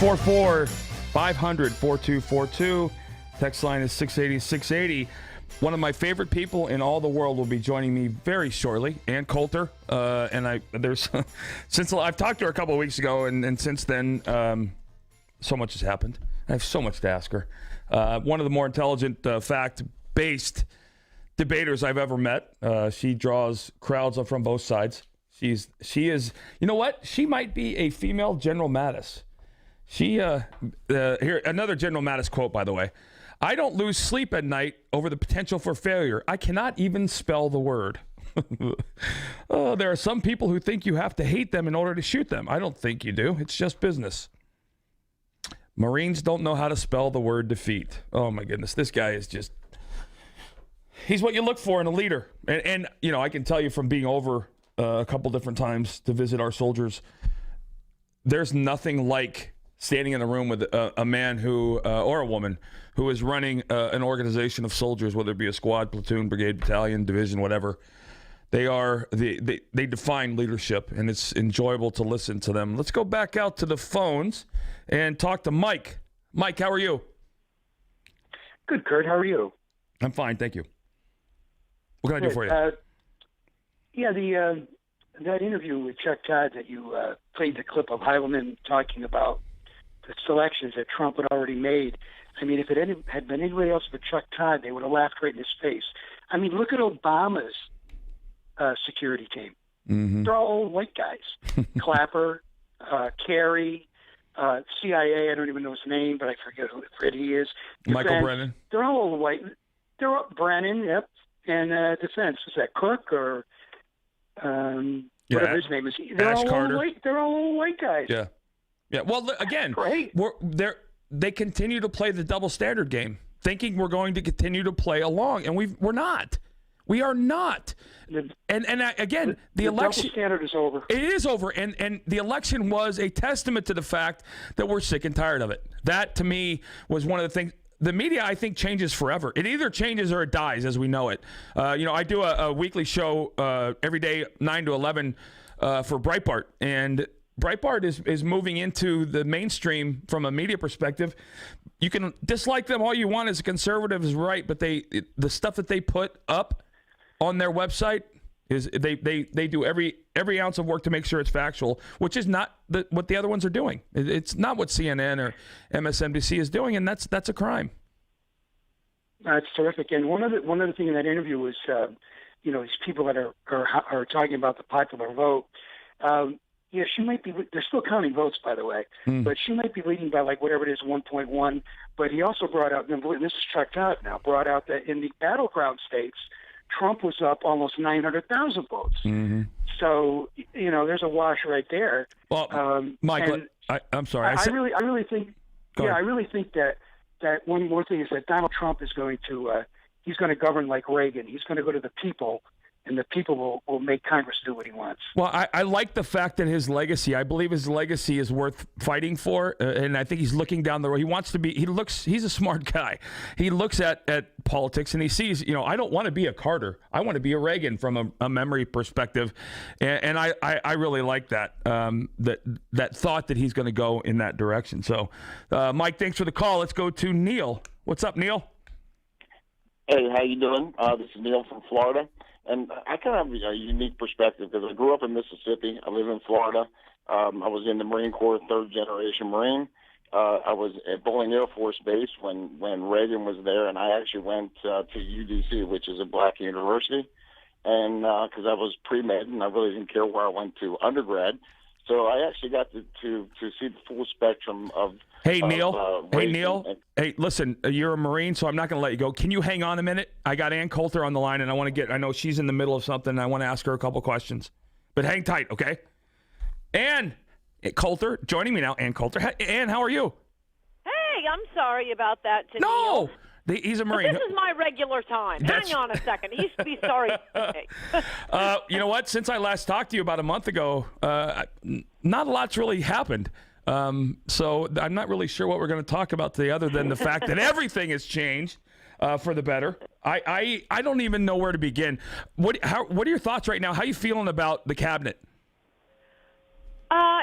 844-500-4242. Text line is 680-680. One of my favorite people in all the world will be joining me very shortly, Ann Coulter. Since I've talked to her a couple of weeks ago, and since then, so much has happened. I have so much to ask her. One of the more intelligent, fact-based debaters I've ever met. She draws crowds from both sides. She is, you know what? She might be a female General Mattis. Here, another General Mattis quote, by the way. I don't lose sleep at night over the potential for failure. I cannot even spell the word. There are some people who think you have to hate them in order to shoot them. I don't think you do. It's just business. Marines don't know how to spell the word defeat. Oh, my goodness. This guy is just... He's what you look for in a leader. And you know, I can tell you from being over a couple different times to visit our soldiers, there's nothing like standing in a room with a man who, or a woman, who is running an organization of soldiers, whether it be a squad, platoon, brigade, battalion, division, whatever. They define leadership, and it's enjoyable to listen to them. Let's go back out to the phones and talk to Mike. Mike, how are you? Good, Kurt. How are you? I'm fine, thank you. What can I do for you? That interview with Chuck Todd that you played the clip of Heilemann talking about the selections that Trump had already made. I mean, if it had been anybody else but Chuck Todd, they would have laughed right in his face. I mean, look at Obama's security team. Mm-hmm. They're all old white guys. Clapper, Kerry, CIA, I don't even know his name, but I forget who he is. Michael Brennan. They're all old white. They're all Brennan, yep. And defense, is that Cook or whatever his name is? They're Ash all Carter. They're all old white guys. Yeah. Yeah. Well, again, they continue to play the double standard game, thinking we're going to continue to play along, and we're not. We are not. Again, the election double standard is over. It is over, and the election was a testament to the fact that we're sick and tired of it. That, to me, was one of the things. The media, I think, changes forever. It either changes or it dies as we know it. I do a weekly show every day, 9 to 11, for Breitbart. And Breitbart is moving into the mainstream from a media perspective. You can dislike them all you want as a conservative is right, but the stuff that they put up on their website is they do every ounce of work to make sure it's factual, which is not what the other ones are doing. It's not what CNN or MSNBC is doing, and that's a crime. That's terrific. And one other thing in that interview was, these people that are talking about the popular vote. She might be. They're still counting votes, by the way, but she might be leading by like whatever it is, 1.1. But he also brought out, and this is checked out now, brought out that in the battleground states, Trump was up almost 900,000 votes. Mm-hmm. So, there's a wash right there. Well, Mike, I'm sorry. I really think that one more thing is that Donald Trump is going to, he's going to govern like Reagan. He's going to go to the people, and the people will make Congress do what he wants. Well, I like the fact that I believe his legacy is worth fighting for, and I think he's looking down the road. He's a smart guy. He looks at politics and he sees, I don't want to be a Carter. I want to be a Reagan from a memory perspective, and I really like that, that thought that he's going to go in that direction. So, Mike, thanks for the call. Let's go to Neil. What's up, Neil? Hey, how you doing? This is Neil from Florida. And I kind of have a unique perspective because I grew up in Mississippi. I live in Florida. I was in the Marine Corps, third-generation Marine. I was at Bolling Air Force Base when Reagan was there, and I actually went to UDC, which is a black university, and because I was pre-med, and I really didn't care where I went to undergrad. So I actually got to see the full spectrum of. Hey, Neil. Hey, listen, you're a Marine, so I'm not going to let you go. Can you hang on a minute? I got Ann Coulter on the line, and I know she's in the middle of something, and I want to ask her a couple questions. But hang tight, okay? Ann Coulter, joining me now, Ann Coulter. Ann, how are you? Hey, I'm sorry about that. No! He's a Marine. But this is my regular time. Hang on a second. He should be sorry. You know what? Since I last talked to you about a month ago, not a lot's really happened. So I'm not really sure what we're going to talk about today other than the fact that everything has changed for the better. I don't even know where to begin. What are your thoughts right now? How are you feeling about the cabinet?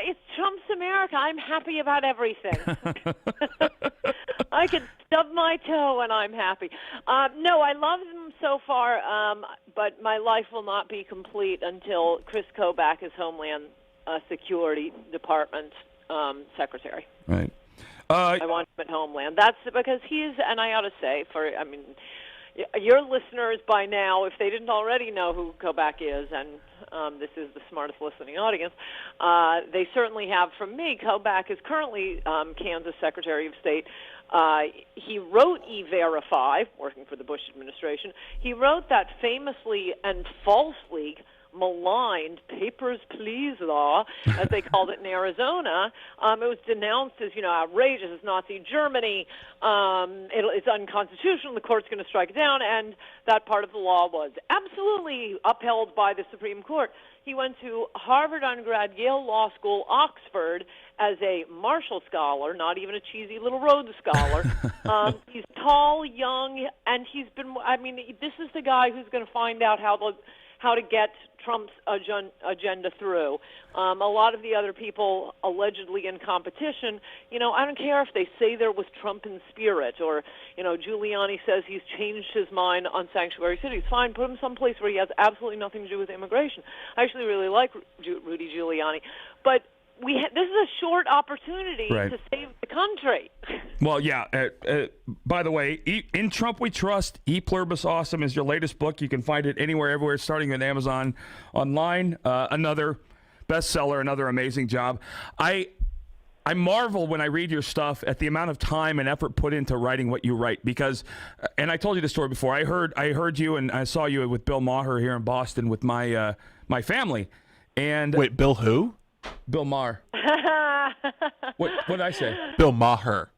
It's Trump's America. I'm happy about everything. I can stub my toe and I'm happy. No, I love him so far, but my life will not be complete until Chris Kobach is Homeland Security Department Secretary. Right. I want him at Homeland. That's because he's, and I ought to say, your listeners by now, if they didn't already know who Kobach is, and this is the smartest listening audience, they certainly have from me. Kobach is currently Kansas Secretary of State. He wrote E-Verify, working for the Bush administration. He wrote that famously and falsely maligned Papers, Please law, as they called it in Arizona. It was denounced as, outrageous, as Nazi Germany. It's unconstitutional. The court's going to strike it down, and that part of the law was absolutely upheld by the Supreme Court. He went to Harvard undergrad, Yale Law School, Oxford, as a Marshall Scholar, not even a cheesy little Rhodes Scholar. He's tall, young, and he's been, this is the guy who's going to find out how to get Trump's agenda through. A lot of the other people allegedly in competition, I don't care if they say there was Trump in spirit, or, Giuliani says he's changed his mind on sanctuary cities. Fine, put him someplace where he has absolutely nothing to do with immigration. I actually really like Rudy Giuliani. But this is a short opportunity to save the country. Well, yeah. By the way, In Trump We Trust, E Pluribus Awesome is your latest book. You can find it anywhere, everywhere, starting at Amazon online. Another bestseller, another amazing job. I marvel when I read your stuff at the amount of time and effort put into writing what you write, because, and I told you the story before, I heard you and I saw you with Bill Maher here in Boston with my family. And wait, Bill who? Bill Maher. What did I say? Bill Maher.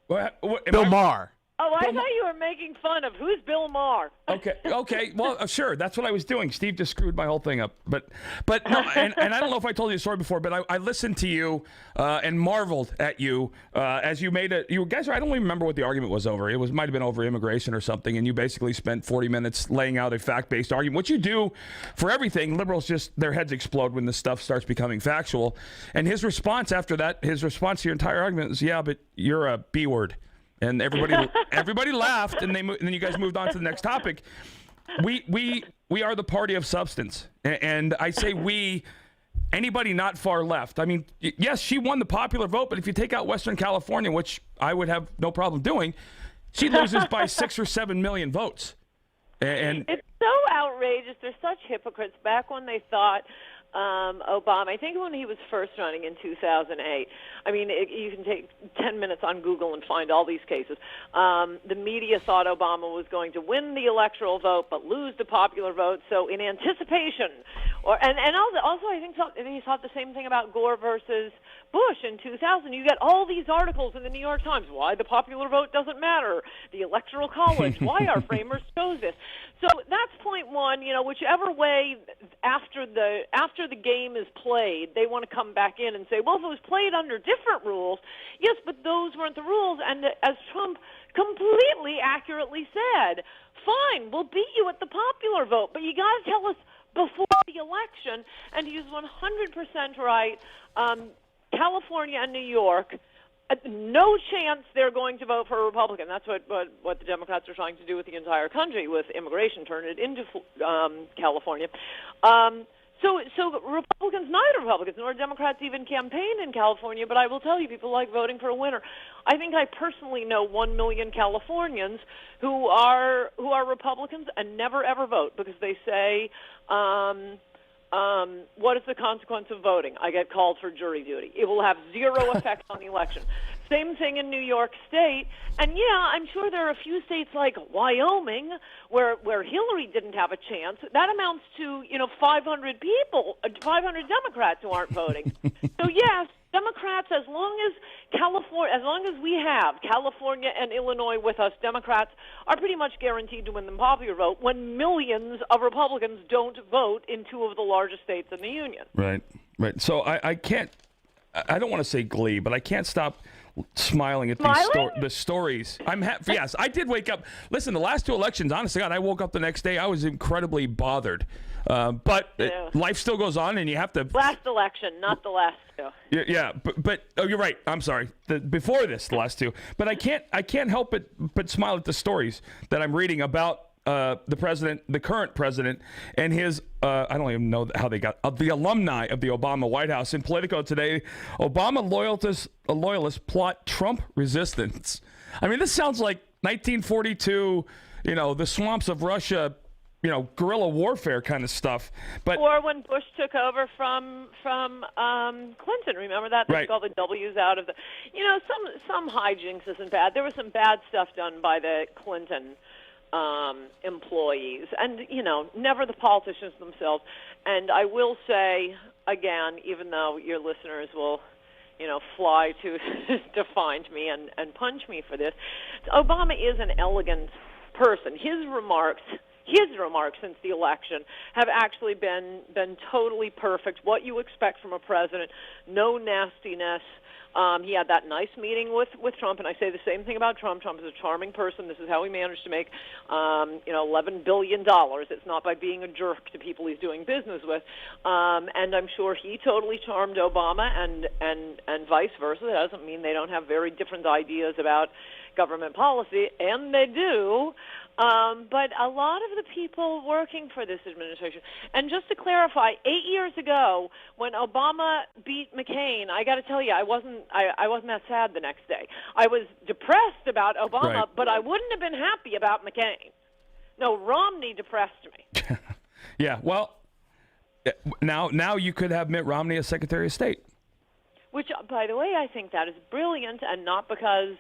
Bill Maher. Oh, I thought you were making fun of who's Bill Maher. Okay. Well, sure. That's what I was doing. Steve just screwed my whole thing up. But no, and I don't know if I told you the story before, but I listened to you and marveled at you as you made it. You guys, I don't even remember what the argument was over. It might have been over immigration or something, and you basically spent 40 minutes laying out a fact-based argument. What you do for everything, liberals just, their heads explode when this stuff starts becoming factual. And his response after that, his response to your entire argument is, yeah, but you're a B word. And everybody laughed, and then you guys moved on to the next topic. We are the party of substance, and I say we. Anybody not far left. I mean, yes, she won the popular vote, but if you take out Western California, which I would have no problem doing, she loses by 6 or 7 million votes. And it's so outrageous. They're such hypocrites. Back when they thought Obama, I think when he was first running in 2008, you can take 10 minutes on Google and find all these cases. The media thought Obama was going to win the electoral vote but lose the popular vote. So in anticipation, and also I think he thought the same thing about Gore versus Bush in 2000. You get all these articles in the New York Times, why the popular vote doesn't matter, the Electoral College, why our framers chose this. So that's point one. Whichever way after the game is played, they want to come back in and say, well, if it was played under different rules, yes, but those weren't the rules. And as Trump completely accurately said, fine, we'll beat you at the popular vote, but you got to tell us before the election. And he's 100% right. California and New York, no chance they're going to vote for a Republican. That's what the Democrats are trying to do with the entire country, with immigration, turn it into California. So Republicans, neither Republicans nor Democrats even campaign in California, but I will tell you, people like voting for a winner. I think I personally know 1 million Californians who are Republicans and never ever vote because they say, what is the consequence of voting? I get called for jury duty. It will have zero effect on the election. Same thing in New York State. And, yeah, I'm sure there are a few states like Wyoming where Hillary didn't have a chance. That amounts to, 500 people, 500 Democrats who aren't voting. So, yes, Democrats, as long as we have California and Illinois with us, Democrats are pretty much guaranteed to win the popular vote when millions of Republicans don't vote in two of the largest states in the union. Right. So I don't want to say glee, but I can't stop smiling at the stories. Yes, I did wake up. Listen, the last two elections, honestly, God, I woke up the next day. I was incredibly bothered. But life still goes on, and you have to. Last election, not the last two. Yeah, but oh, you're right. I'm sorry. Before this, the last two. But I can't help but smile at the stories that I'm reading about the president, the current president, and his. I don't even know how they got the alumni of the Obama White House. In Politico today, Obama loyalists plot Trump resistance. I mean, this sounds like 1942. The swamps of Russia. Guerrilla warfare kind of stuff. Or when Bush took over from Clinton, remember that? They right. took all the W's out of the. Some hijinks isn't bad. There was some bad stuff done by the Clinton employees, and never the politicians themselves. And I will say again, even though your listeners will, fly to find me and punch me for this, Obama is an elegant person. His remarks since the election have actually been totally perfect. What you expect from a president, no nastiness. He had that nice meeting with Trump, and I say the same thing about Trump. Trump is a charming person. This is how he managed to make, $11 billion. It's not by being a jerk to people he's doing business with. And I'm sure he totally charmed Obama, and vice versa. That doesn't mean they don't have very different ideas about government policy, and they do. But a lot of the people working for this administration, and just to clarify, 8 years ago when Obama beat McCain, I got to tell you, I wasn't that sad the next day. I was depressed about Obama, right. But I wouldn't have been happy about McCain. No, Romney depressed me. Yeah, well, now you could have Mitt Romney as Secretary of State. Which, by the way, I think that is brilliant, and not because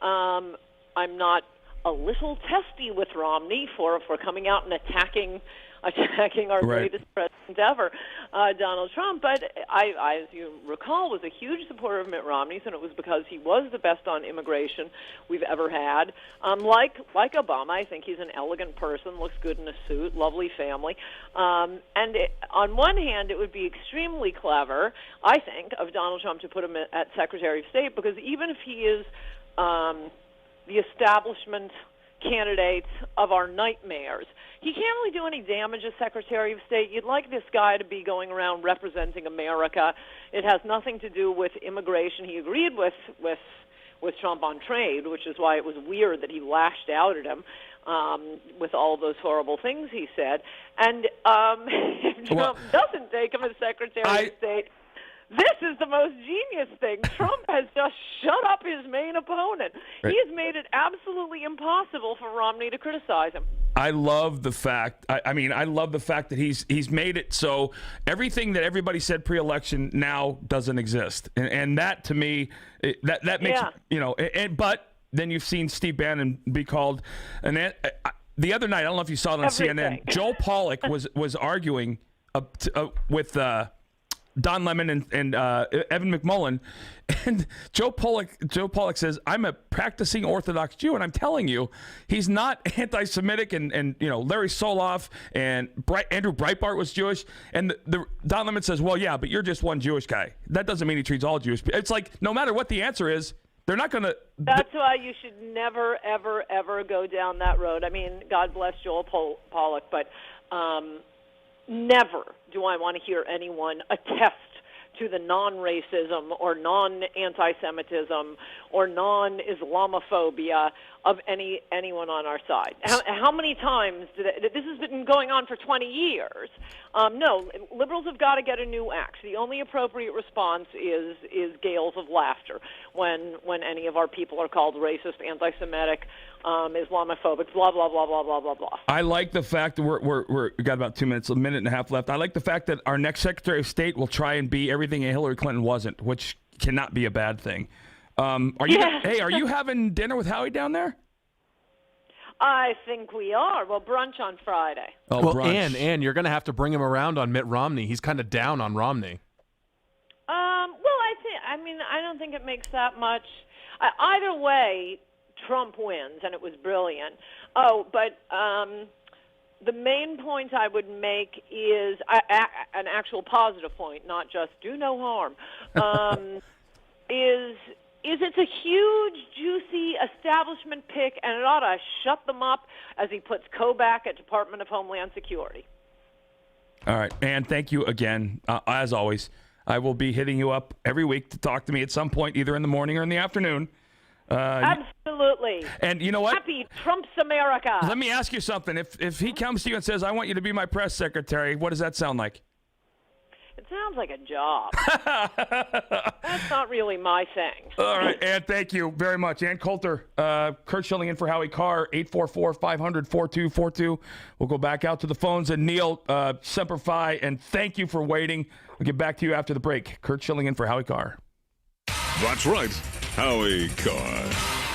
I'm not a little testy with Romney for coming out and attacking our right. greatest president ever, Donald Trump. But I, as you recall, was a huge supporter of Mitt Romney's, and it was because he was the best on immigration we've ever had. Like Obama, I think he's an elegant person, looks good in a suit, lovely family. On one hand, it would be extremely clever, I think, of Donald Trump to put him at Secretary of State, because even if he is the establishment candidate of our nightmares, he can't really do any damage as Secretary of State. You'd like this guy to be going around representing America. It has nothing to do with immigration. He agreed with Trump on trade, which is why it was weird that he lashed out at him with all those horrible things he said. And if Trump doesn't take him as Secretary of State, this is the most genius thing. Trump has just shut up his main opponent. Right. He has made it absolutely impossible for Romney to criticize him. I love the fact. I love the fact that he's made it so everything that everybody said pre-election now doesn't exist, and that to me, that makes but then you've seen Steve Bannon be called the other night. I don't know if you saw it on CNN. Joel Pollak was arguing with. Don Lemon and Evan McMullen, and Joe Pollak says, I'm a practicing Orthodox Jew, and I'm telling you, he's not anti-Semitic, and Larry Soloff and Andrew Breitbart was Jewish, and Don Lemon says, well, yeah, but you're just one Jewish guy. That doesn't mean he treats all Jewish people. It's like, no matter what the answer is, they're not going to... That's why you should never, ever, ever go down that road. I mean, God bless Joel Pollak, but... never do I want to hear anyone attest to the non-racism or non-anti-Semitism or non-Islamophobia of anyone on our side. How many times this has been going on for 20 years? No, liberals have got to get a new act. The only appropriate response is gales of laughter when any of our people are called racist, anti-Semitic, Islamophobic, blah blah blah blah blah blah blah. I like the fact that we got about 2 minutes, a minute and a half left. I like the fact that our next Secretary of State will try and be everything Hillary Clinton wasn't, which cannot be a bad thing. Are you having dinner with Howie down there? I think we are. Well, brunch on Friday. Oh, well, brunch. Ann, you're going to have to bring him around on Mitt Romney. He's kind of down on Romney. I don't think it makes that much. Either way, Trump wins, and it was brilliant. Oh, but the main point I would make is an actual positive point, not just do no harm, is is it's a huge, juicy establishment pick, and it ought to shut them up as he puts Coe back at Department of Homeland Security. All right, Ann, thank you again. As always, I will be hitting you up every week to talk to me at some point, either in the morning or in the afternoon. Absolutely. And you know what? Happy Trump's America. Let me ask you something. If he comes to you and says, I want you to be my press secretary, what does that sound like? It sounds like a job. That's not really my thing. All right, Ann, thank you very much. Ann Coulter, Kurt Schilling in for Howie Carr, 844-500-4242. We'll go back out to the phones. And Neil, Semper Fi, and thank you for waiting. We'll get back to you after the break. Kurt Schilling in for Howie Carr. That's right, Howie Carr.